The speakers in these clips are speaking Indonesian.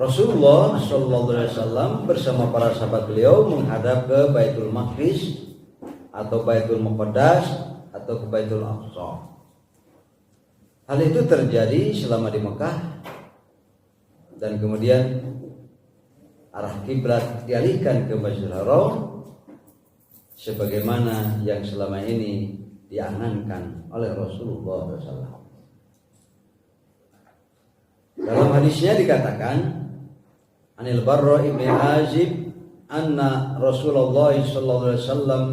Rasulullah Shallallahu Alaihi Wasallam bersama para sahabat beliau menghadap ke Baitul Maqdis atau Baitul Muqaddas atau ke Baitul Aqsa. Hal itu terjadi selama di Mekah dan kemudian arah kiblat dialihkan ke Masjidil Haram sebagaimana yang selama ini diangankan oleh Rasulullah SAW. Dalam hadisnya dikatakan Anil Barra ibn Azib anna Rasulullah sallallahu alaihi wasallam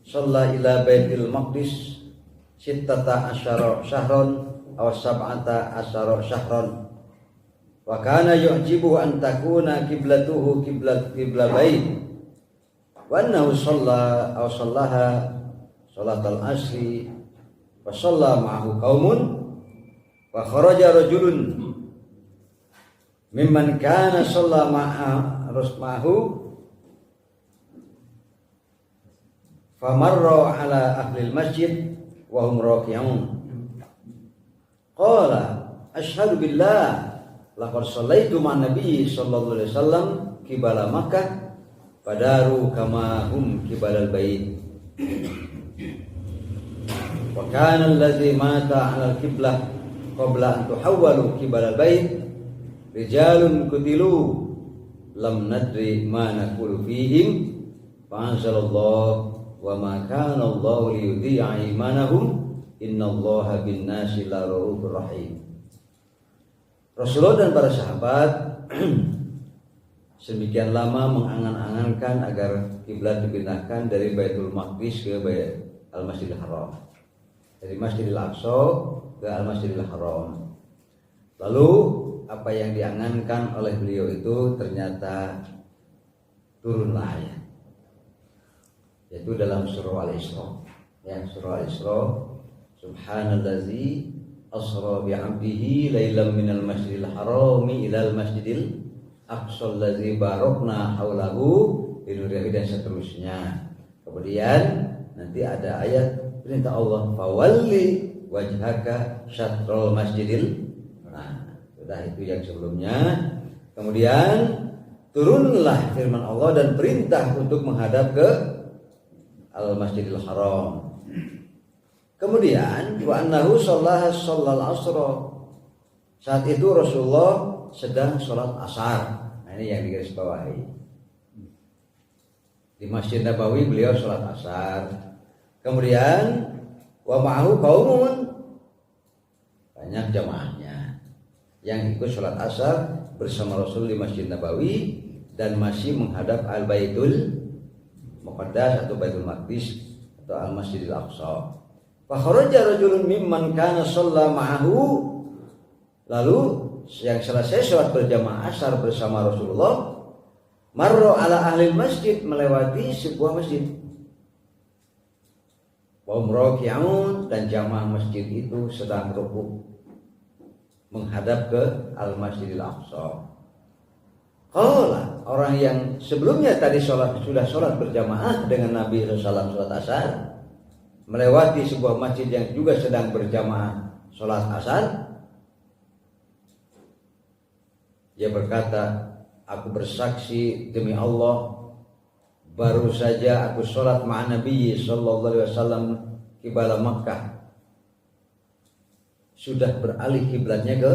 shalla ila Baitul Maqdis sittata asyara syahran aw sab'ata asyara syahran wa kana yu'jibu an takuna qiblatuhu qiblat bait wa annahu shalla aw shallaha salatal asri wa shalla ma'ahu qaumun wa kharaja rajulun mimman kana shalla ma'ahu famarra ala ahli masjid wa hum raki'un qala asyhadu billah laqad shallaitu ma'an nabiy sallallahu alaihi wasallam qibala makkah fadaru kama hum qibalal bait wa kana allazi mata 'ala al-qiblah qabla an tuhawwalu qibalal bait rijalun kutilu lam nadri ma naqulu fihim fa anzalallahu wa ma kana Allahu liyudhi'a imanahum innallaha bin-nasi laraufur rahim. Rasulullah dan para sahabat sedemikian lama mengangan-angankan agar kiblat dipindahkan dari Baitul Maqdis ke Al-Masjidil Haram, dari Masjidil Aqsa ke Al-Masjidil Haram. Lalu apa yang diangankan oleh beliau itu ternyata turunlah ayat, yaitu dalam surah Al-Isra. Ya, surah Al-Isra, subhanallazi asra bi'abdihi lailam minal masjidil harami ilal masjidil aqsal ladzi barakna haulahu linurihi dan seterusnya. Kemudian nanti ada ayat perintah Allah fawalli wajhaka syatrul masjidil. Nah, itu yang sebelumnya. Kemudian turunlah firman Allah dan perintah untuk menghadap ke Al-Masjidil Haram. Kemudian wa annahu shallal asra. Saat itu Rasulullah sedang sholat asar. Nah, ini yang digarisbawahi. Di Masjid Nabawi beliau sholat asar. Kemudian wa ma'ahu qaumun, banyak jamaahnya yang ikut sholat asar bersama Rasul di Masjid Nabawi dan masih menghadap Al-Baitul Muqaddas atau Baitul Maqdis atau Al-Masjidil Aqsa. Fa kharaja rajulun mimman kana shalla ma'ahu. Lalu yang selesai sholat berjamaah asar bersama Rasulullah, marra ala ahli masjid, melewati sebuah masjid. Wa raki'un, dan jamaah masjid itu sedang rukuk menghadap ke Al-Masjidil Aqsa. Qala, orang yang sebelumnya tadi sudah sholat berjamaah dengan Nabi SAW sholat asar, melewati sebuah masjid yang juga sedang berjamaah sholat asar, dia berkata, aku bersaksi demi Allah, baru saja aku sholat ma'an Nabi sallallahu alaihi wasallam qibala Makkah, sudah beralih kiblatnya ke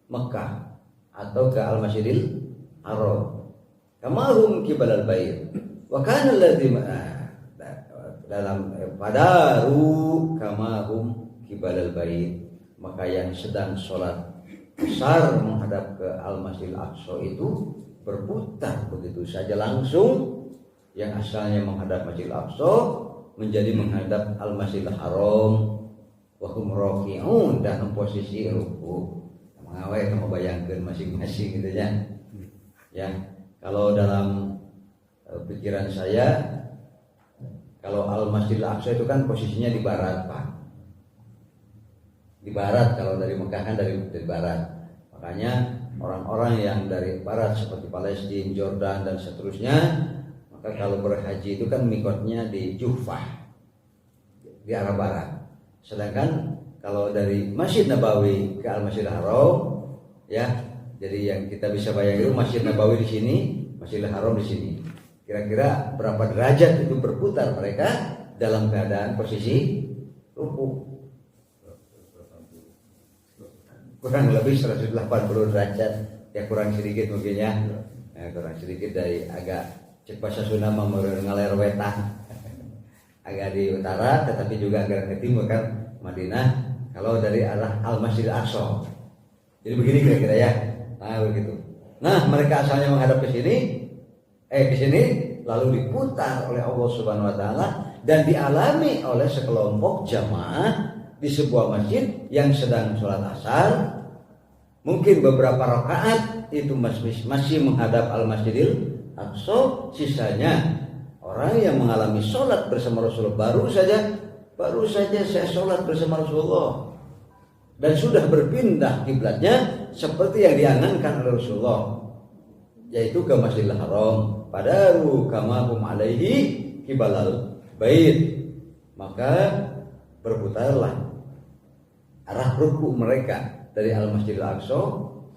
Mekah atau ke Al-Masjidil Haram. Kamahum kibalal bait. Wa kana allazi dalam padaru kamahum kibalal bait. Maka yang sedang sholat besar menghadap ke Al-Masjidil Aqsa itu berputar begitu saja langsung, yang asalnya menghadap Masjidil Aqsa menjadi menghadap Al-Masjidil Haram. Wahum raki'un, dan posisi ruku. Mengawai kamu bayangkan masing-masing gitu ya. Ya, kalau dalam pikiran saya, kalau Al-Masjidil Aqsa itu kan posisinya di barat, Pak. Di barat, kalau dari Mekah kan dari barat. Makanya orang-orang yang dari barat seperti Palestina, Jordan dan seterusnya, maka kalau berhaji itu kan mikotnya di Juhfah, di arah barat. Sedangkan kalau dari Masjid Nabawi ke Al-Masjidil Haram, ya, Jadi yang kita bisa bayangin Masjid Nabawi di sini, Masjidil Haram di sini. Kira-kira berapa derajat itu berputar mereka dalam keadaan posisi ruku? Kurang lebih 180 derajat, ya kurang sedikit mungkin ya. Kurang sedikit dari agak cek bahasa Sunda ngaler wetah. Agak di utara tetapi juga agak ke timur kan Madinah, kalau dari arah Al-Masjidil Aqsa. Jadi begini kira-kira ya. Nah, begitu. Nah, mereka asalnya menghadap ke sini lalu diputar oleh Allah Subhanahu wa taala dan dialami oleh sekelompok jamaah di sebuah masjid yang sedang sholat asar. Mungkin beberapa rakaat itu masih menghadap Al-Masjidil Aqsa, sisanya orang yang mengalami sholat bersama Rasulullah baru saja saya sholat bersama Rasulullah dan sudah berpindah kiblatnya seperti yang diangankan oleh Rasulullah, yaitu ke Masjidil Haram. Padaru kamahum alaihi kibalal bait, maka berputarlah arah ruku mereka dari Al-Masjidil Aqsa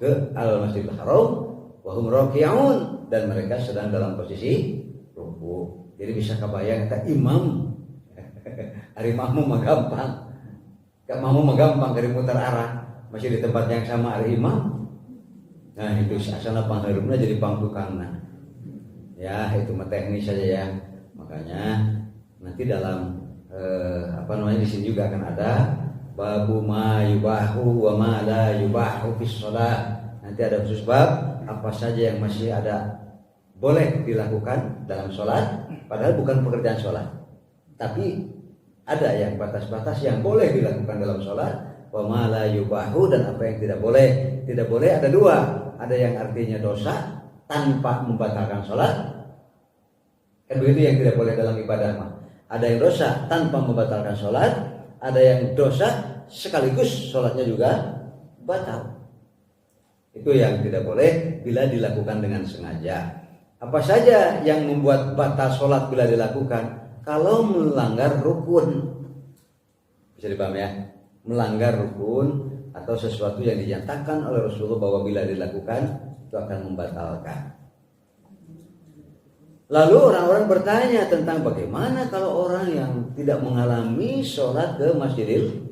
ke Al-Masjidil Haram wa hum raki'un, dan mereka sedang dalam posisi ruku. Jadi bisa kebayang kata imam hari makmum mah gampang. Gak makmum mah gampang dari mutar arah, masih di tempat yang sama hari imam. Nah, itu asalnya pangharupna jadi pangtukangna. Ya, itu mah teknis saja ya. Makanya nanti dalam di sini juga akan ada babu ma yubahu wa ma la yubahu fis shalah. Nanti ada khusus bab apa saja yang masih ada boleh dilakukan dalam sholat, padahal bukan pekerjaan sholat, tapi ada yang batas-batas yang boleh dilakukan dalam sholat, wa ma la yubahu, dan apa yang tidak boleh. Tidak boleh ada dua, ada yang artinya dosa tanpa membatalkan sholat, kan begitu yang tidak boleh dalam ibadah mah. Ada yang dosa tanpa membatalkan sholat, ada yang dosa sekaligus sholatnya juga batal. Itu yang tidak boleh bila dilakukan dengan sengaja. Apa saja yang membuat batal sholat bila dilakukan? Kalau melanggar rukun, bisa dipahami ya, melanggar rukun atau sesuatu yang dinyatakan oleh Rasulullah bahwa bila dilakukan itu akan membatalkan. Lalu orang-orang bertanya tentang bagaimana kalau orang yang tidak mengalami sholat ke Masjidil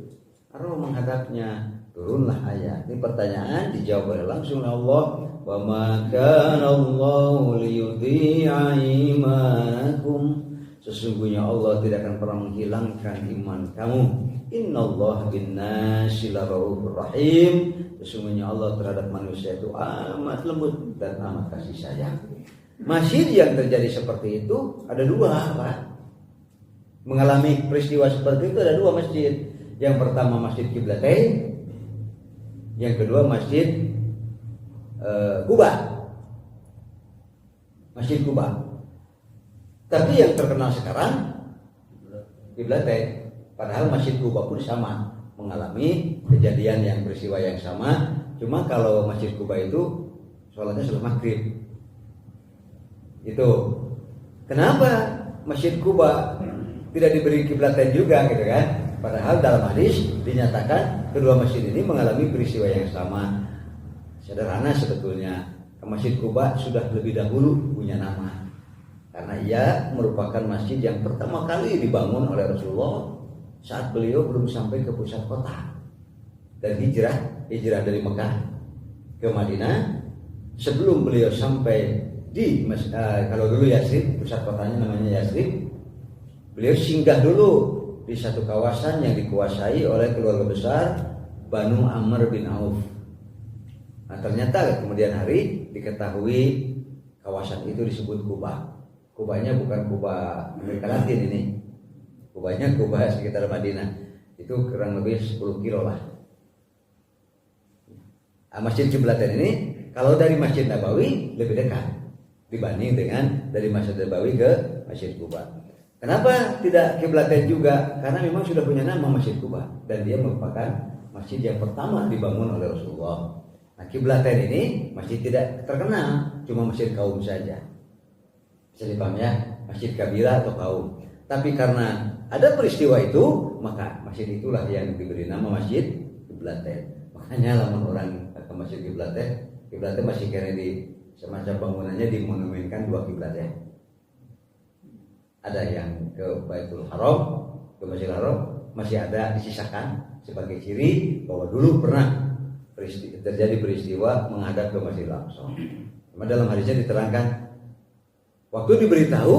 Haram menghadapnya. Turunlah ayat. Ini pertanyaan dijawab oleh langsung Allah. Wa ma kana Allahu liyudhi'a imanakum. Sesungguhnya Allah tidak akan pernah menghilangkan iman kamu. Innallaha bin-nasi laraufur rahim. Sesungguhnya Allah terhadap manusia itu amat lembut dan amat kasih sayang. Masjid yang terjadi seperti itu ada dua, Pak. Mengalami peristiwa seperti itu ada dua masjid. Yang pertama Masjid Qiblatain, yang kedua Masjid Quba. Masjid Quba. Tapi yang terkenal sekarang Qiblatain. Padahal Masjid Quba pun sama mengalami kejadian yang peristiwa yang sama. Cuma kalau Masjid Quba itu sholatnya setelah maghrib. Itu kenapa Masjid Quba tidak diberi Qiblatain juga gitu kan? Padahal dalam hadis dinyatakan kedua masjid ini mengalami peristiwa yang sama. Sederhana sebetulnya, Masjid Quba sudah lebih dahulu punya nama karena ia merupakan masjid yang pertama kali dibangun oleh Rasulullah saat beliau belum sampai ke pusat kota dan hijrah dari Mekah ke Madinah. Sebelum beliau sampai di kalau dulu Yasrib, pusat kotanya namanya Yasrib, beliau singgah dulu di satu kawasan yang dikuasai oleh keluarga besar Banu Amr bin Auf. Nah, ternyata kemudian hari diketahui kawasan itu disebut Quba. Kubanya bukan Kuba Amerika Latin ini. Kubanya Kuba sekitar Madinah. Itu kurang lebih 10 kilo lah. Nah, Masjid Qiblatain ini kalau dari Masjid Nabawi lebih dekat dibanding dengan dari Masjid Nabawi ke Masjid Quba. Kenapa tidak Qiblatain juga? Karena memang sudah punya nama Masjid Quba dan dia merupakan masjid yang pertama dibangun oleh Rasulullah. Nah, Qiblatain ini masjid tidak terkenal, cuma masjid kaum saja. Bisa dipahami ya, masjid kabilah atau kaum. Tapi karena ada peristiwa itu, maka masjid itulah yang diberi nama Masjid Qiblatain. Makanya lamun orang ke Masjid Qiblatain Kiblatnya masih kena di semacam bangunannya dimonumenkan dua kiblat ya. Ada yang ke Baitul Haram, ke Masjidil Haram, masih ada disisakan sebagai ciri bahwa dulu pernah terjadi peristiwa menghadap ke Masjidil Aqsa. Cuma dalam hadisnya diterangkan waktu diberitahu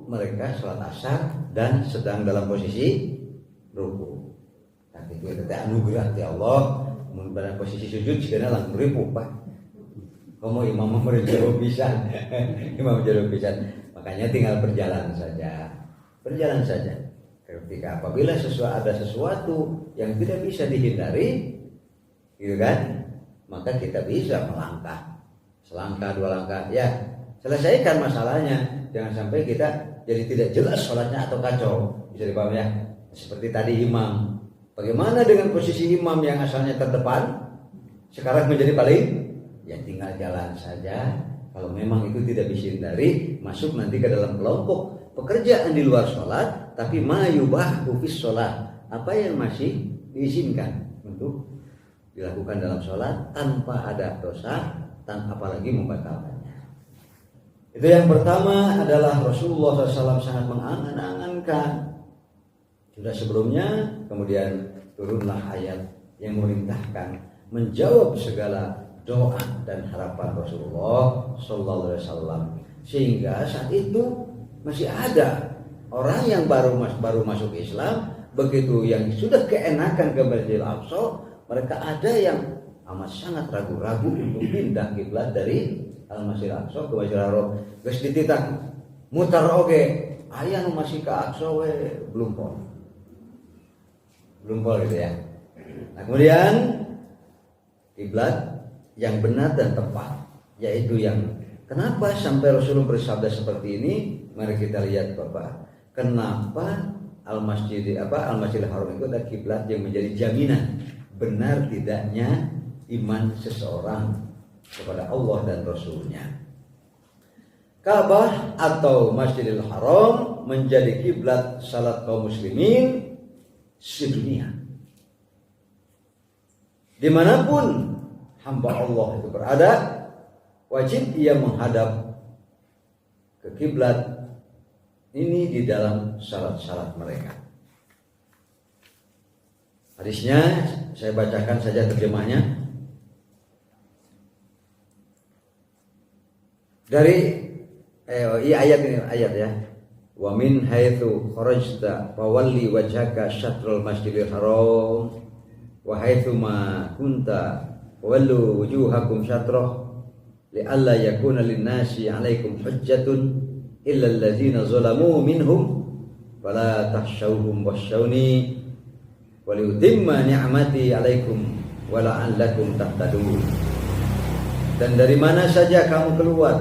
mereka sholat asar dan sedang dalam posisi ruku. Tapi itu anugerah dari Allah. Pada posisi sujud sekarang langsung ripuh pak. Kamu imam berjauh pisan, imam berjauh pisan. Makanya tinggal berjalan saja. Ketika apabila ada sesuatu yang tidak bisa dihindari, gitu kan, maka kita bisa melangkah, selangkah dua langkah, ya selesaikan masalahnya. Jangan sampai kita jadi tidak jelas sholatnya atau kacau. Bisa dipahami ya? Seperti tadi imam. Bagaimana dengan posisi imam yang asalnya terdepan, sekarang menjadi paling? Ya tinggal jalan saja. Kalau memang itu tidak bisa dihindari, masuk nanti ke dalam kelompok pekerjaan di luar sholat, tapi mayubahu fis sholat, apa yang masih diizinkan untuk dilakukan dalam sholat tanpa ada dosa, tanpa apalagi membatalkannya. Itu yang pertama adalah Rasulullah SAW sangat mengangan-angankan. Sudah sebelumnya, kemudian turunlah ayat yang memerintahkan menjawab segala doa dan harapan Rasulullah Sallallahu Alaihi Wasallam, sehingga saat itu masih ada orang yang baru masuk Islam, begitu yang sudah keenakan ke Masjidil Aqsa, mereka ada yang amat sangat ragu-ragu untuk pindah kiblat dari Al-Masjidil Aqsa ke Masjidil Haram. Geus dititah mutar oge, aya nu masih ke Aqsa we belum pol gitu ya. Nah, kemudian kiblat yang benar dan tepat, yaitu yang kenapa sampai Rasulullah bersabda seperti ini? Mari kita lihat Bapak, kenapa Al-Masjidil Haram itu adalah kiblat yang menjadi jaminan benar tidaknya iman seseorang kepada Allah dan Rasulnya. Ka'bah atau Masjidil Haram menjadi kiblat salat kaum muslimin sedunia. Dimanapun hamba Allah itu berada, wajib ia menghadap ke kiblat ini di dalam salat-salat mereka. Hadisnya saya bacakan saja terjemahnya. Dari ayat ya. Wa min haitsu kharajta fawalli wajhaka syatrul masjidil haram wa haitsu ma kunta wallu wujuhakum syatrah li'alla yakuna lin-nasi 'alaikum hujjatun illa allazina zalamu minhum fala tahshawhum wasyawni wa liutimma ni'mati 'alaikum wa la'allakum tahtadun. Dan dari mana saja kamu keluar,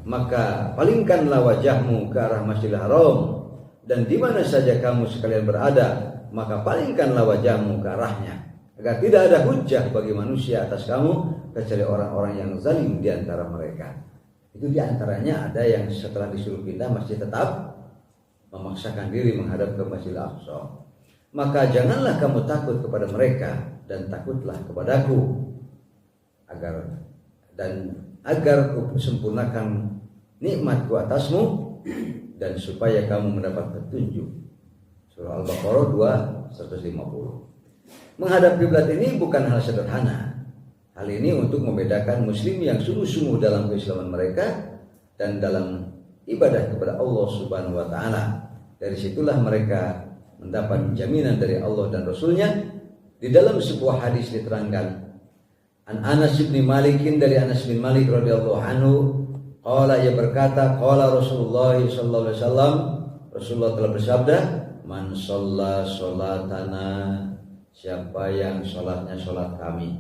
maka palingkanlah wajahmu ke arah Masjidil Haram, dan di mana saja kamu sekalian berada, maka palingkanlah wajahmu ke arahnya, agar tidak ada hujah bagi manusia atas kamu kecuali orang-orang yang zalim di antara mereka. Itu di antaranya ada yang setelah disuruh pindah masih tetap memaksakan diri menghadap ke Masjidil Aqsa. Maka janganlah kamu takut kepada mereka dan takutlah kepadaku, agar kusempurnakan nikmatku atasmu dan supaya kamu mendapat petunjuk. Surah Al-Baqarah 2:150. Menghadap kiblat ini bukan hal sederhana. Hal ini untuk membedakan muslim yang sungguh-sungguh dalam keislaman mereka dan dalam ibadah kepada Allah Subhanahu wa taala. Dari situlah mereka mendapat jaminan dari Allah dan Rasulnya. Di dalam sebuah hadis diterangkan, An Anas bin Malikin, dari Anas bin Malik radhiyallahu anhu, qala, ia berkata, qala Rasulullah sallallahu alaihi wasallam, Rasulullah telah bersabda, man shalla sholatana, siapa yang sholatnya sholat kami.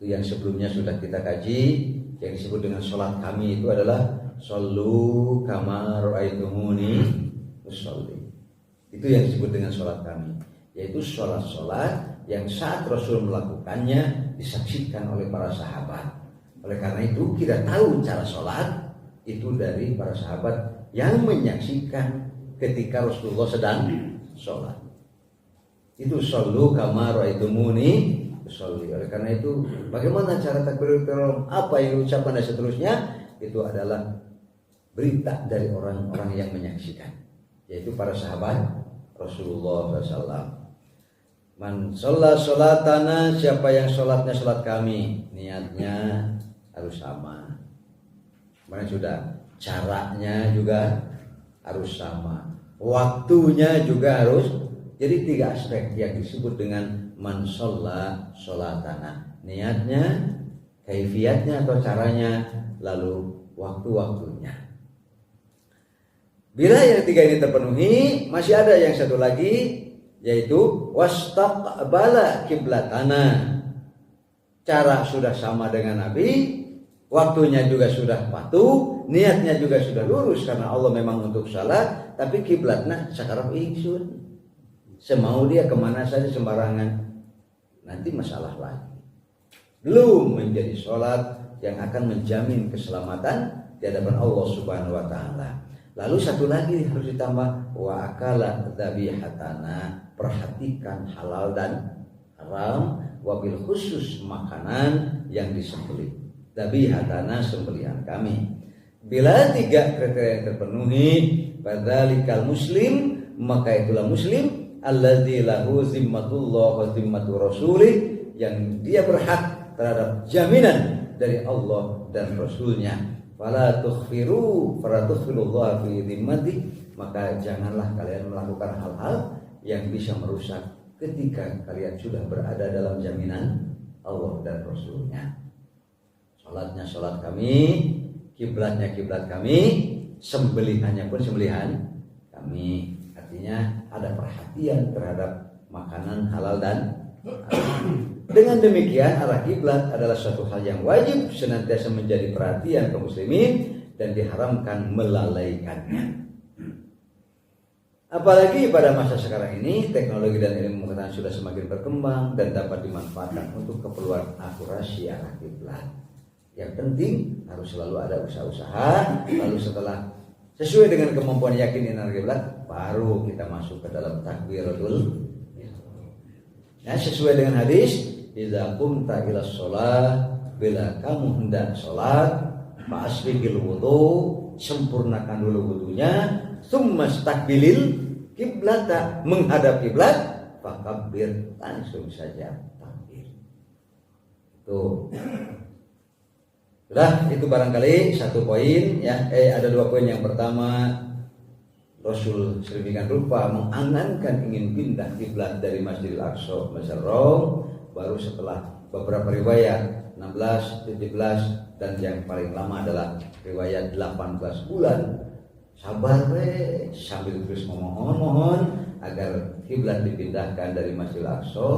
Itu yang sebelumnya sudah kita kaji, yang disebut dengan sholat kami itu adalah shollu kama ra'aitumuni usolli. Itu yang disebut dengan sholat kami, yaitu sholat-sholat yang saat Rasul melakukannya disaksikan oleh para sahabat. Oleh karena itu kita tahu cara sholat itu dari para sahabat yang menyaksikan ketika Rasulullah sedang sholat. Itu shollu kama ra'aitumuni usolli. Oleh karena itu, bagaimana cara takbiratul ihram, apa yang diucapkan dan seterusnya, itu adalah berita dari orang-orang yang menyaksikan, yaitu para sahabat Rasulullah SAW. Man sholat sholatana, siapa yang sholatnya sholat kami, niatnya harus sama. Mana sudah, caranya juga harus sama, waktunya juga harus. Jadi 3 aspek yang disebut dengan man sholat sholatana, niatnya, kaifiatnya atau caranya, lalu waktu-waktunya. Bila yang 3 ini terpenuhi, masih ada yang satu lagi, yaitu wastaqbala kiblatana. Cara sudah sama dengan Nabi, waktunya juga sudah patuh, niatnya juga sudah lurus karena Allah memang untuk salat, tapi kiblatnya sakarap ingsun. Semau dia kemana saja sembarangan, nanti masalah lagi. Belum menjadi salat yang akan menjamin keselamatan di hadapan Allah Subhanahu wa taala. Lalu satu lagi harus ditambah, wa akala dzabihatana, perhatikan halal dan haram, wabil khusus makanan yang disembelih. Dzabihatana, sembelihan kami. Bila 3 kriteria yang terpenuhi, fadzalikal muslim, maka itulah muslim alladzi lahu zimmatullah wa zimmatu rasulih, yang dia berhak terhadap jaminan dari Allah dan Rasulnya. Fala tukhfirullah fi zimmati, maka janganlah kalian melakukan hal-hal yang bisa merusak ketika kalian sudah berada dalam jaminan Allah dan Rasulnya. Salatnya salat kami, kiblatnya kiblat kami, sembelihannya pun sembelihan kami. Artinya ada perhatian terhadap makanan halal dan haram. Dengan demikian, arah kiblat adalah suatu hal yang wajib senantiasa menjadi perhatian kaum muslimin dan diharamkan melalaikannya. Apalagi pada masa sekarang ini, teknologi dan ilmu pengetahuan sudah semakin berkembang dan dapat dimanfaatkan untuk keperluan akurasi arah kiblat. Yang penting harus selalu ada usaha-usaha, lalu setelah sesuai dengan kemampuan yakin arah kiblat, baru kita masuk ke dalam takbiratul. Nah, sesuai dengan hadis, idza qumta ila shalah, bila kamu hendak salat, fa asbiqil wudu, sempurnakan dulu wudunya, tsumma staqbilil kiblata, menghadap kiblat, fakabbir, langsung saja takbir. Itu. Sudah, itu barangkali satu poin ya. Ada 2 poin. Yang pertama, Rasul sedemikian rupa mengangankan ingin pindah kiblat dari Masjidil Aqsa ke Masjidil Haram, baru setelah beberapa riwayat 16, 17 dan yang paling lama adalah riwayat 18 bulan. Sabar sambil terus memohon agar kiblat dipindahkan dari Masjidil Aqsa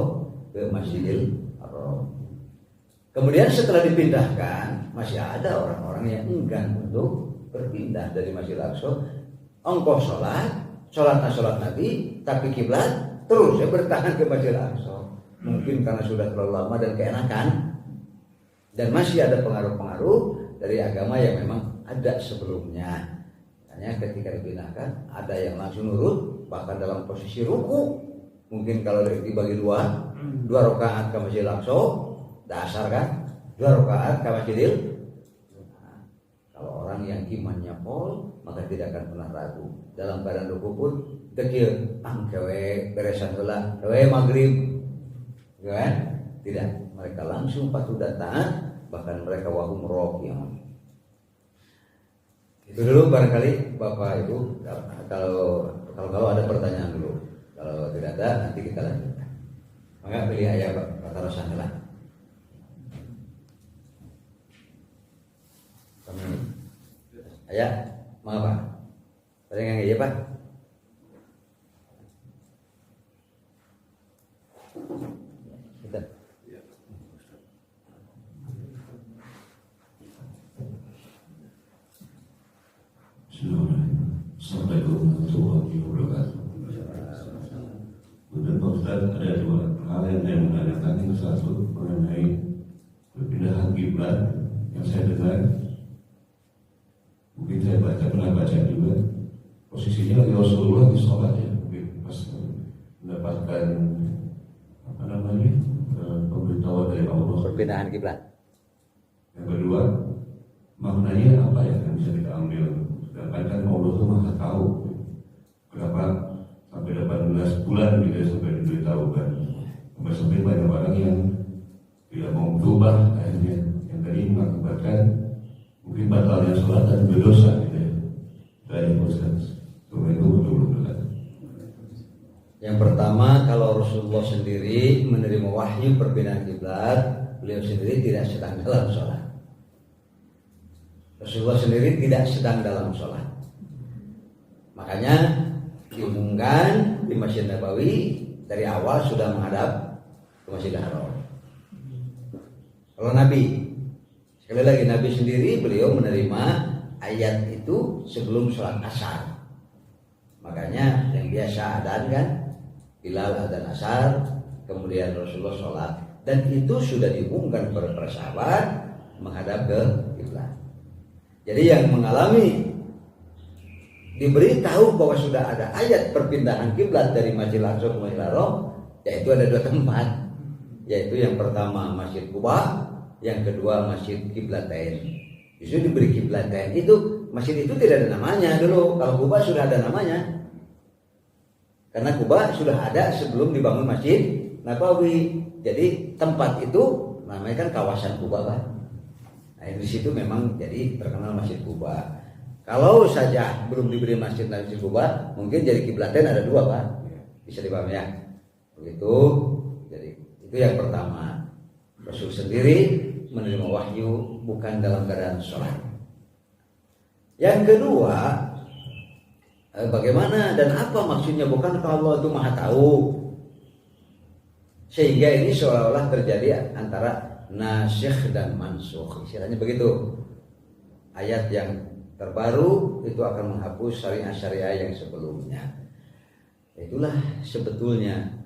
ke Masjidil Haram. Kemudian setelah dipindahkan, masih ada orang-orang yang enggan untuk berpindah dari Masjidil Aqsa. Engkau sholat Nabi, tapi kiblat terus bertahan ke Masjidil Aqsa. Mungkin karena sudah terlalu lama dan keenakan, dan masih ada pengaruh-pengaruh dari agama yang memang ada sebelumnya. Hanya ketika dipindahkan, ada yang langsung nurut, bahkan dalam posisi ruku. Mungkin kalau dibagi 2 rakaat ke Masjidil Aqsa, dasar kan, 2 rakaat ke Masjidil. Kalau orang yang imannya pol, maka tidak akan pernah ragu. Dalam keadaan ruku pun dekil, angkewe beresan heula, maghrib, kan? Tidak, mereka langsung patuh dan taat, bahkan mereka wahum rokiun. Itu dulu barangkali Bapak Ibu. Kalau ada pertanyaan dulu. Kalau tidak ada, nanti kita lanjutkan. Maka pilih ayat Pak Tarosan lah. Ayah, mau apa? Ada yang iya Pak? Kita. Assalamualaikum warahmatullahi wabarakatuh. Untuk Pak Ustaz, ada 2 hal yang saya menanyakan. Yang satu mengenai perpindahan kiblat yang saya dengar. Mungkin saya pernah baca juga, posisinya lagi Rasulullah di sholat ya, mungkin pas mendapatkan pemberitahuan dari Allah. perpindahan kiblat. Yang kedua, maknanya apa ya yang bisa kita ambil? Sedangkan kan Allah itu maha tahu. Kenapa sampai 18 bulan gitu ya, sampai diberitahukan. Sampai banyak orang yang tidak mau berubah akhirnya. Yang tadi mengakibatkan mungkin batalnya sholat dan berdosa gitu ya. Dari Ustaz. Itu betul-betul. Yang pertama, kalau Rasulullah sendiri menerima wahyu perpindahan kiblat, beliau sendiri tidak sedang dalam sholat. Rasulullah sendiri tidak sedang dalam sholat. Makanya diumumkan di Masjid Nabawi dari awal sudah menghadap ke Masjidil Haram. Kalau Nabi, sekali lagi Nabi sendiri beliau menerima ayat itu sebelum sholat asar. Makanya yang biasa adzan kan, Bilal adzan asar, kemudian Rasulullah sholat, dan itu sudah diumumkan kepada para sahabat menghadap ke kiblat. Jadi yang mengalami diberitahu bahwa sudah ada ayat perpindahan kiblat dari Masjidil Aqsa ke Masjidil Haram, yaitu ada 2 tempat, yaitu yang pertama Masjid Quba, yang kedua Masjid Qiblatain. Justru diberi Qiblatain itu, masjid itu tidak ada namanya dulu. Kalau Quba sudah ada namanya, karena Quba sudah ada sebelum dibangun Masjid Nabawi. Jadi tempat itu namanya kan kawasan Quba kan. Nah di situ memang jadi terkenal Masjid Quba. Kalau saja belum diberi Masjid Quba, mungkin jadi Qiblatain ada 2 Pak. Bisa dipahami ya. Begitu. Jadi itu yang pertama. Rasul sendiri menerima wahyu bukan dalam keadaan sholat. Yang kedua, bagaimana dan apa maksudnya? Bukan kalau Allah itu maha tahu, sehingga ini seolah-olah terjadi antara nasikh dan mansukh, istilahnya begitu. Ayat yang terbaru itu akan menghapus syariah-syariah yang sebelumnya. Itulah sebetulnya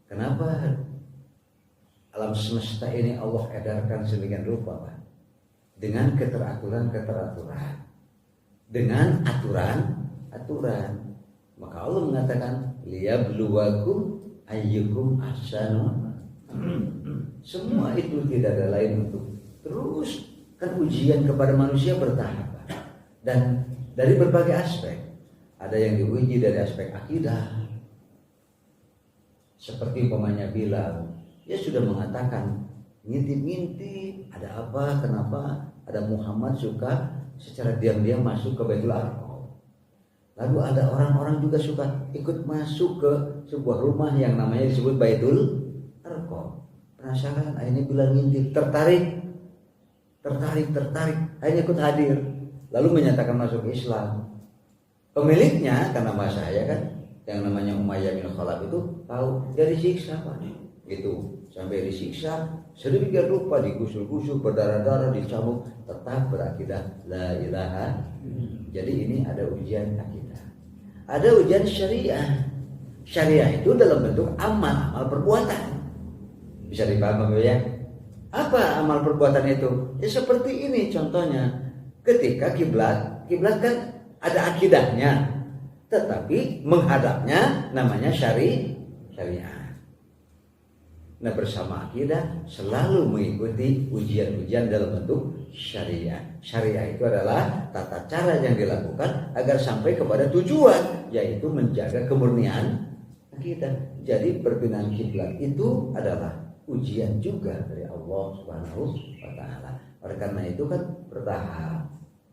kenapa alam semesta ini Allah edarkan sedemikian rupa, Pak. Dengan keteraturan, dengan aturan. Maka Allah mengatakan liyabluwakum ayyukum ahsanu. Semua itu tidak ada lain untuk terus kan ujian kepada manusia bertahap, dan dari berbagai aspek. Ada yang diuji dari aspek akidah, seperti umpamanya Bilal, dia sudah mengatakan ngintip-ngintip ada apa, kenapa ada Muhammad suka secara diam-diam masuk ke Baitul Arqam. Lalu ada orang-orang juga suka ikut masuk ke sebuah rumah yang namanya disebut Baitul Arqam. Penasaran, akhirnya Bilal ngintip, tertarik, akhirnya ikut hadir, lalu menyatakan masuk Islam. Pemiliknya karena bahasa saya kan, yang namanya Umayyah bin Khalaf itu tahu dari siksa Pak, gitu. Sampai disiksa sedemikian rupa, digusur-gusur, berdarah-darah, dicambuk, tetap berakidah la ilaha. Jadi ini ada ujian akidah, ada ujian syariah. Syariah itu dalam bentuk amal perbuatan. Bisa dipahami ya? Apa amal perbuatan itu? Ya seperti ini contohnya. Ketika kiblat kan ada akidahnya, tetapi menghadapnya namanya syariah. Nah bersama akidah selalu mengikuti ujian-ujian dalam bentuk syariah. Syariah itu adalah tata cara yang dilakukan agar sampai kepada tujuan, yaitu menjaga kemurnian akidah. Jadi perpindahan kiblat itu adalah ujian juga dari Allah Subhanahu wa taala. Oleh karena itu kan bertahap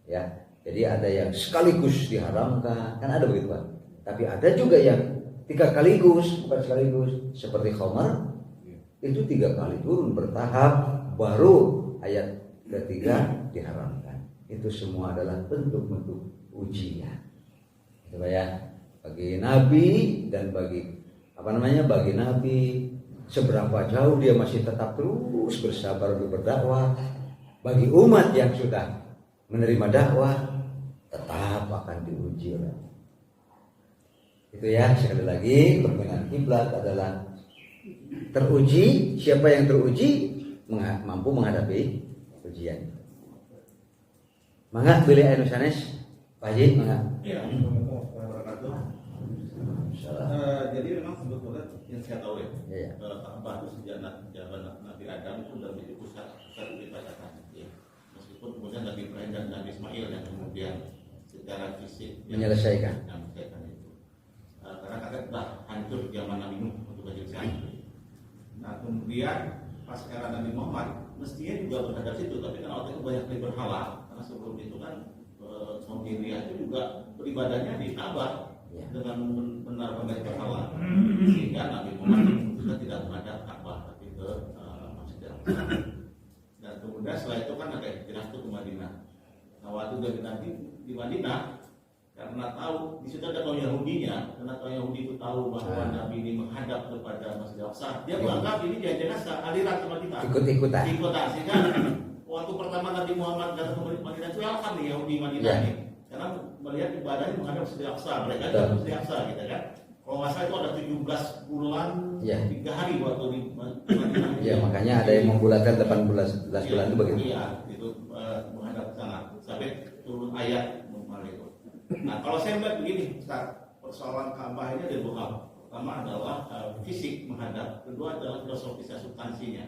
ya. Jadi ada yang sekaligus diharamkan, kan ada begitu Pak. Tapi ada juga yang 3 kaligus, bukan sekaligus, seperti khamar. Itu 3 kali turun bertahap, baru ayat ketiga diharamkan. Itu semua adalah bentuk-bentuk ujian. Coba ya, bagi Nabi dan bagi Nabi, seberapa jauh dia masih tetap terus bersabar untuk berdakwah. Bagi umat yang sudah menerima dakwah, tetap akan diuji. Itu ya, sekali lagi perpindahan kiblat adalah teruji. Siapa yang teruji mampu menghadapi ujian. Mangga pilih anu sanes, Pak Haji, mangga. Iya, Waalaikumsalam. Jadi memang sebetulnya yang saya tahu ya, Iya. Ka'bah itu sejak Nabi Adam itu sudah menjadi pusat ibadatan. Ya. Meskipun kemudian Nabi Ibrahim dan Nabi Ismail yang kemudian secara fisik Menyelesaikan. itu. Karena kata sudah hancur zaman Nabi Nuh untuk hancur. Nah kemudian pas era Nabi Muhammad mestinya juga berhadap situ, tapi kan waktu itu banyak yang berhala. Karena sebelum itu kan kaum Syria itu juga beribadahnya di Ka'bah Ya. dengan benar banyak berhala, sehingga Nabi Muhammad memutuskan tidak menghadap Ka'bah tapi ke Masjidil Aqsa. Dan kemudian setelah itu kan ada hijrah ke Madinah. Nah waktu dari Nabi di Madinah, karena tahu di situ ada kaum Yahudinya, karena kaum Yahudi itu tahu bahwa Nabi ini menghadap kepada Masjidil Aqsa, dia menganggap ini jangan-jangan aliran sama kita. Ikut-ikutan. Sehingga waktu pertama Nabi Muhammad datang ke Madinah itu kan nih Yahudi Madinah Ya. ini, karena melihat ibadahnya menghadap Masjidil Aqsa, mereka juga Masjidil Aqsa gitu kan. Kalau nggak salah itu ada 17 bulan, Ya. 3 hari waktu di Madinah. Ya, makanya ada yang membulatkan 18 bulan itu begitu. Iya, itu menghadap ke sana sampai turun ayat mengenai itu. Nah, kalau saya melihat begini, Ustaz, persoalan Ka'bah ini ada 2 hal. Pertama adalah fisik menghadap, kedua adalah filosofisnya, substansinya.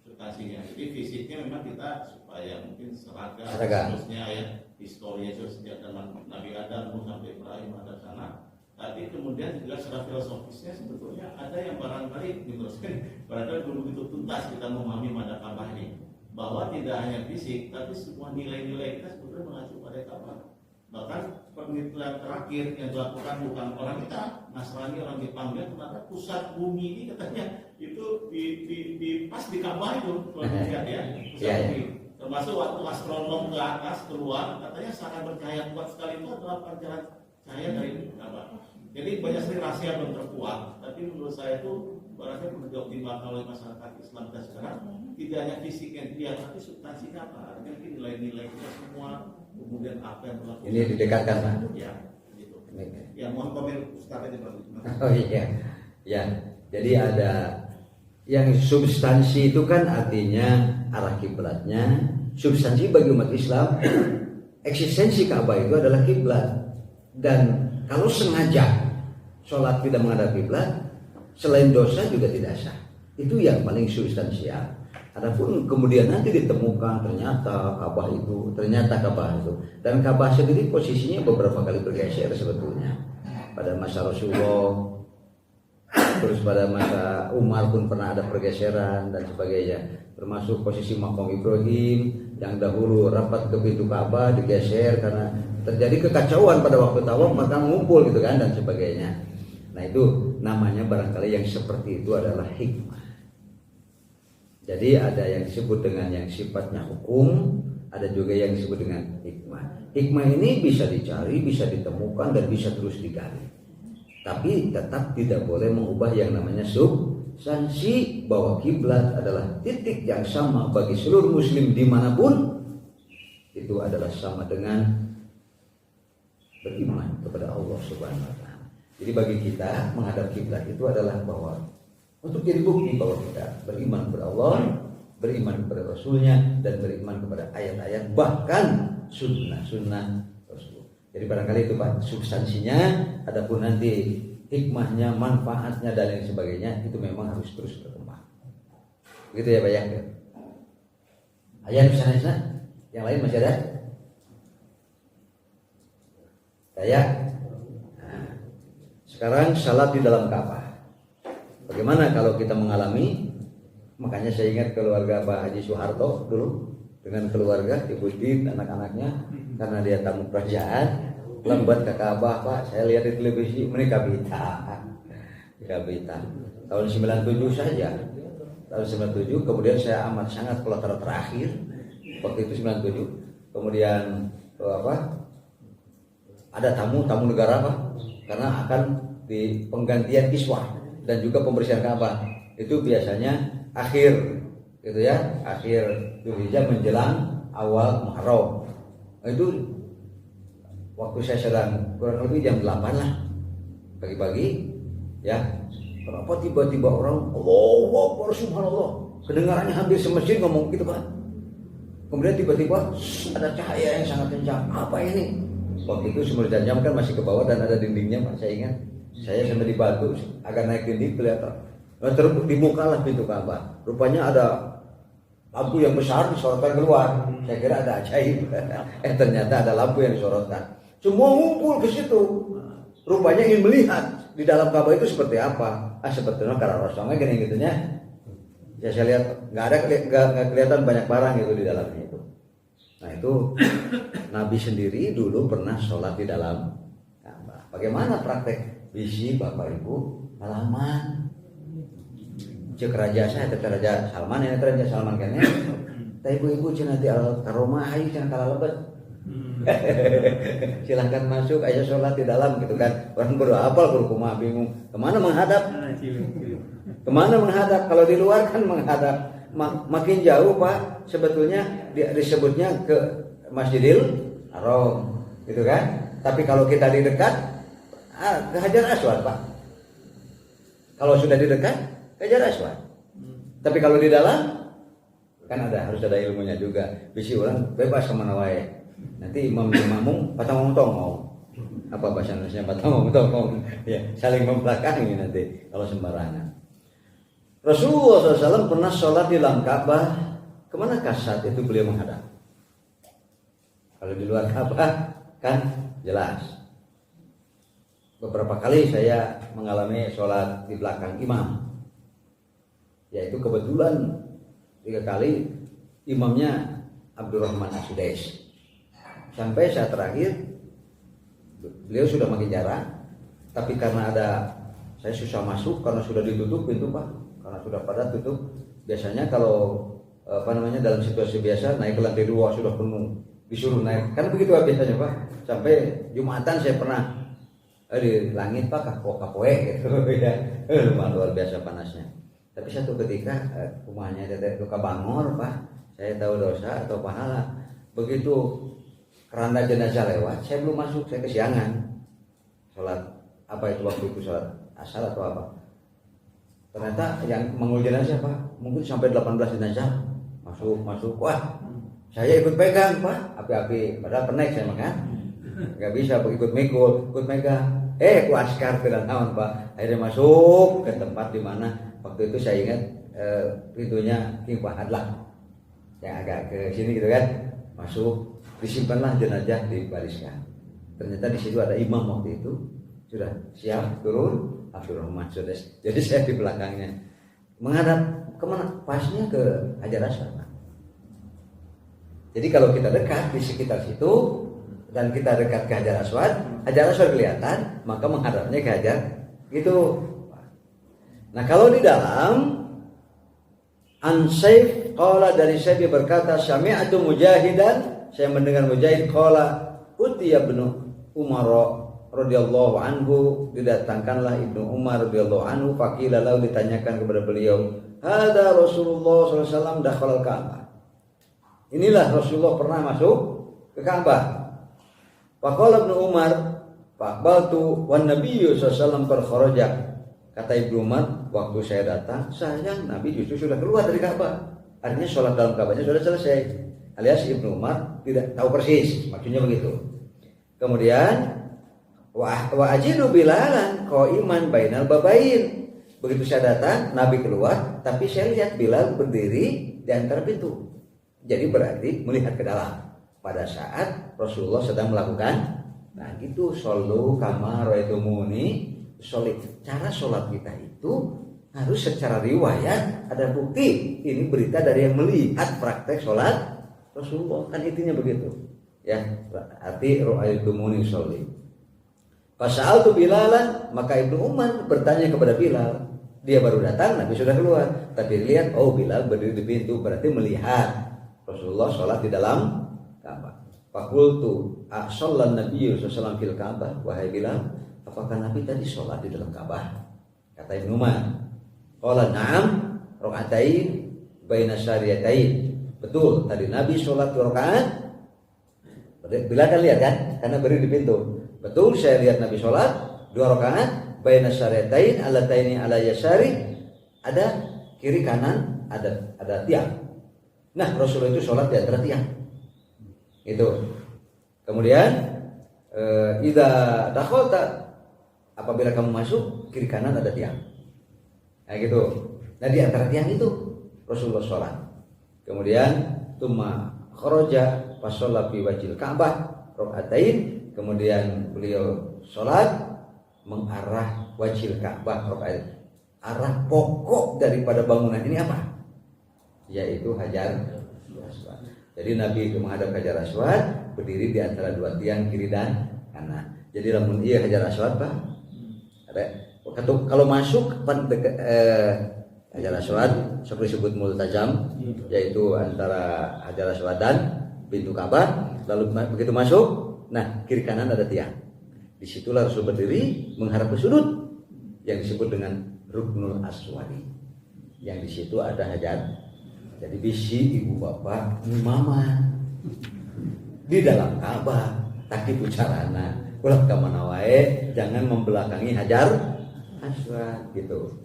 Jadi fisiknya memang kita supaya mungkin seragam, terusnya ya, historinya itu sejak zaman Nabi Adam sampai Ibrahim ada sana. Tapi kemudian juga secara filosofisnya sebetulnya ada yang barangkali barangkali belum begitu tuntas kita memahami pada Ka'bah ini, bahwa tidak hanya fisik tapi semua nilai-nilai kita sebetulnya mengacu pada Ka'bah. Bahkan penelitian terakhir yang dilakukan bukan orang kita, Nasrani, orang Jepang, dia ternyata pusat bumi ini katanya itu di pas di Ka'bah itu kalau dilihat ya, pusat bumi. Termasuk waktu astronom ke atas keluar, katanya sangat bercahaya kuat sekali itu adalah pancaran cahaya dari Ka'bah. Jadi banyak sekali rahasia belum terkuat, tapi menurut saya itu barangkali perlu dioptimalkan oleh masyarakat Islam kita sekarang. Tidak hanya fisik yang dilihat, tapi substansinya apa? Artinya nilai-nilai kita semua, kemudian apa yang berlaku. Ini didekatkan, Pak. Ya, gitu. Ya, mohon komen Ustaz aja Pak. Oh iya. Ya. Jadi ada yang substansi itu kan artinya arah kiblatnya. Substansi bagi umat Islam, eksistensi Ka'bah itu adalah kiblat. Dan kalau sengaja sholat tidak menghadap kiblat, selain dosa juga tidak sah. Itu yang paling substansial. Adapun kemudian nanti ditemukan ternyata Ka'bah itu, dan Ka'bah sendiri posisinya beberapa kali bergeser sebetulnya. Pada masa Rasulullah, terus pada masa Umar pun pernah ada pergeseran dan sebagainya. Termasuk posisi makam Ibrahim yang dahulu rapat ke pintu Ka'bah digeser karena terjadi kekacauan pada waktu tawaf, maka ngumpul gitu kan dan sebagainya. Nah itu namanya barangkali yang seperti itu adalah hikmah. Jadi ada yang disebut dengan yang sifatnya hukum, ada juga yang disebut dengan hikmah. Hikmah ini bisa dicari, bisa ditemukan dan bisa terus digali. Tapi tetap tidak boleh mengubah yang namanya substansi bahwa kiblat adalah titik yang sama bagi seluruh muslim dimanapun. Itu adalah sama dengan beriman kepada Allah Subhanahu wa taala. Jadi bagi kita menghadap kiblat itu adalah bahwa untuk jadi bukti bahwa kita beriman kepada Allah, beriman kepada Rasulnya, dan beriman kepada ayat-ayat bahkan sunnah-sunnah Rasul. Jadi barangkali itu Pak substansinya. Adapun nanti hikmahnya, manfaatnya dan lain sebagainya itu memang harus terus berkembang. Begitu ya Pak ya. Ayat misalnya yang lain masih ada? Saya. Nah, sekarang salat di dalam Ka'bah. Bagaimana kalau kita mengalami? Makanya saya ingat keluarga Pak Haji Soeharto dulu dengan keluarga, Ibu Din, anak-anaknya, karena dia tamu kerajaan, lambat ke Ka'bah Pak. Saya lihat di televisi mereka kabita. Tahun 97 saja. Tahun 97, kemudian saya amat sangat kloter terakhir waktu itu 97. Kemudian ada tamu negara Pak, karena akan di penggantian kiswah dan juga pembersihan Ka'bah. Itu biasanya akhir gitu ya, akhir Dzulhijjah menjelang awal Muharram. Itu waktu saya sedang kurang lebih jam 8 lah pagi-pagi ya. Kenapa tiba-tiba orang Allahu Akbar subhanallah, kedengarannya hampir semasjid ngomong gitu Pak. Kemudian tiba-tiba ada cahaya yang sangat kencang. Apa ini? Waktu itu sumur jam kan masih ke bawah dan ada dindingnya Pak, saya ingat. Saya sampai dibantu agak naik dinding kelihatan. Terus dibukalah pintu Ka'bah. Rupanya ada lampu yang besar disorotkan keluar. Saya kira ada ajaib. Ternyata ada lampu yang disorotkan. Semua ngumpul ke situ. Rupanya ingin melihat di dalam Ka'bah itu seperti apa. Sebetulnya karena Rasulullah gini gitunya. Ya saya lihat nggak kelihatan banyak barang itu di dalamnya itu. Nah itu Nabi sendiri dulu pernah sholat di dalam Ka'bah. Bagaimana praktek? Bisi Bapak Ibu halaman. Cek raja saya, cek raja Salman, ini raja Salman kan ya. Tapi ibu-ibu cina di al-karomah, ayo cina kalah lebat. Silahkan masuk, ayo sholat di dalam gitu kan. Orang berdoa hafal berkumah bingung. Kemana menghadap? Kemana menghadap? Kalau di luar kan menghadap. Makin jauh Pak, sebetulnya disebutnya ke Masjidil Haram, gitu kan. Tapi kalau kita di dekat, ke Hajar Aswad Pak. Kalau sudah di dekat, ke Hajar Aswad. Tapi kalau di dalam, kan harus ada ilmunya juga. Bisi orang bebas kemana wae. Nanti imam patang mau. Apa bahasa Indonesia patang mau? Ya, saling membelakangi nanti kalau sembarangan. Rasulullah SAW pernah sholat di dalam Ka'bah. Kemanakah saat itu beliau menghadap? Kalau di luar Ka'bah kan jelas. Beberapa kali saya mengalami sholat di belakang imam. Yaitu kebetulan 3 kali imamnya Abdurrahman As-Sudais. Sampai saat terakhir beliau sudah makin jarak. Tapi karena saya susah masuk karena sudah ditutup pintu Pak. Karena sudah pada tutup. Biasanya kalau dalam situasi biasa naik ke lantai 2 sudah penuh, disuruh naik. Kan begitu biasanya Pak. Sampai Jumatan saya pernah di langit Pak kapoe gitu ya. Luar biasa panasnya. Tapi satu ketika rumahnya luka bangor Pak. Saya tahu dosa atau pahala. Begitu keranda jenazah lewat, saya belum masuk, saya kesiangan. Sholat apa itu waktu itu, sholat asar atau apa? Ternyata yang mengurus jenazah Pak, mungkin sampai 18 jenazah masuk. Wah, saya ikut pegang Pak, api-api. Padahal penek saya makan, nggak bisa ikut megang. Ku askar ke dalam Pak. Akhirnya masuk ke tempat di mana waktu itu saya ingat pintunya King Fahad lah, yang agak ke sini gitu kan. Masuk, disimpanlah jenazah dibariskan. Ternyata di situ ada imam waktu itu sudah siap turun. Abdurrahman As-Sudais. Jadi saya di belakangnya menghadap kemana? Pasnya ke Hajar Aswad. Jadi kalau kita dekat di sekitar situ dan kita dekat ke Hajar Aswad kelihatan, maka menghadapnya ke Hajar gitu. Nah kalau di dalam An-Saif qala, dari Saif berkata, sami'atu Mujahidan, saya mendengar Mujahid qala utiya ibnu Umar radhiyallahu anhu, didatangkanlah Ibnu Umar radhiyallahu anhu, faqila lahu, ditanyakan kepada beliau, hada Rasulullah SAW dakhala al-Ka'bah, inilah Rasulullah pernah masuk ke Ka'bah. Faqala Ibnu Umar faqbaltu wan nabiyyu sallallahu alaihi wasallam, kata Ibnu Umar, waktu saya datang sayang Nabi justru sudah keluar dari Ka'bah. Artinya sholat dalam Ka'bahnya sudah selesai, alias Ibnu Umar tidak tahu persis, maksudnya begitu. Kemudian wa ajidu Bilalan qaiman bainal babain, begitu saya datang Nabi keluar, tapi saya lihat Bilal berdiri di antara pintu. Jadi berarti melihat ke dalam pada saat Rasulullah sedang melakukan. Nah gitu, shollu kama ra'aitumuni sholli. Cara sholat kita itu harus secara riwayat ada bukti. Ini berita dari yang melihat praktek sholat Rasulullah, kan intinya begitu ya. Arti ra'aitumuni sholli. Fasa'altu Bilalan, maka Ibnu Umar bertanya kepada Bilal. Dia baru datang, Nabi sudah keluar, tapi lihat, oh Bilal berdiri di pintu, berarti melihat Rasulullah sholat di dalam Ka'bah. Faqultu asallan Nabi sallallahu alaihi wasallam fil Ka'bah, wahai Bilal, apakah Nabi tadi sholat di dalam Ka'bah? Kata Ibnu Umar, qala na'am raka'atain baina syariyatain. Betul, tadi Nabi sholat 2 rakaat. Bilal kan lihat kan, karena berdiri di pintu. Betul, saya lihat Nabi sholat 2 rakaat baina syariyatain allataini ala yasari, ada kiri kanan, ada tiang. Nah Rasulullah itu sholat di antara tiang itu. Kemudian idza dakhalta apabila kamu masuk kiri kanan ada tiang. Nah gitu. Nah di antara tiang itu Rasulullah sholat. Kemudian tuma kharaja fasalla fi wajhil Ka'bah rakaatain. Kemudian beliau sholat mengarah wajhil Ka'bah rakaatain. Arah pokok daripada bangunan ini apa? Yaitu Hajar Aswad. Jadi Nabi itu menghadap Hajar Aswad, berdiri di antara dua tiang kiri dan kanan. Jadi lamun iya Hajar Aswad Pak. Ada kalau masuk Hajar Aswad seperti disebut multazam, yaitu antara Hajar Aswad dan pintu Ka'bah. Lalu begitu masuk, nah kiri kanan ada tiang. Disitulah Rasul berdiri menghadap ke sudut yang disebut dengan Ruknul Aswadi. Yang di situ ada Hajar. Jadi bisi ibu bapak mama di dalam Ka'bah taki pucarana ulah ka mana wae jangan membelakangi Hajar Aswad gitu.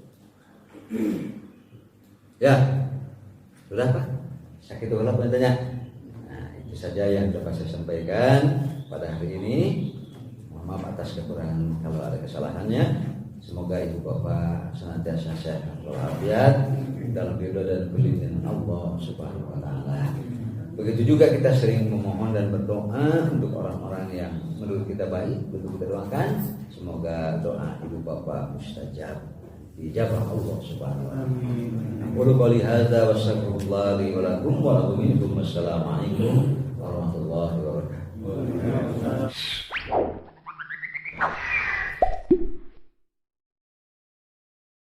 Ya. Sudah Pak? Sakit ulah tanya. Nah, itu saja yang dapat saya sampaikan pada hari ini. Mohon maaf atas kekurangan kalau ada kesalahannya. Semoga ibu bapak senantiasa sehat walafiat dalam ridho dan perlindungan Allah Subhanahu wa taala. Begitu juga kita sering memohon dan berdoa untuk orang-orang yang menurut kita baik, untuk kita doakan semoga doa ibu bapak mustajab dijabah Allah Subhanahu wa taala. Aku qouli hadza wa astaghfirullah li wa lakum wa lakum minkum. Assalamualaikum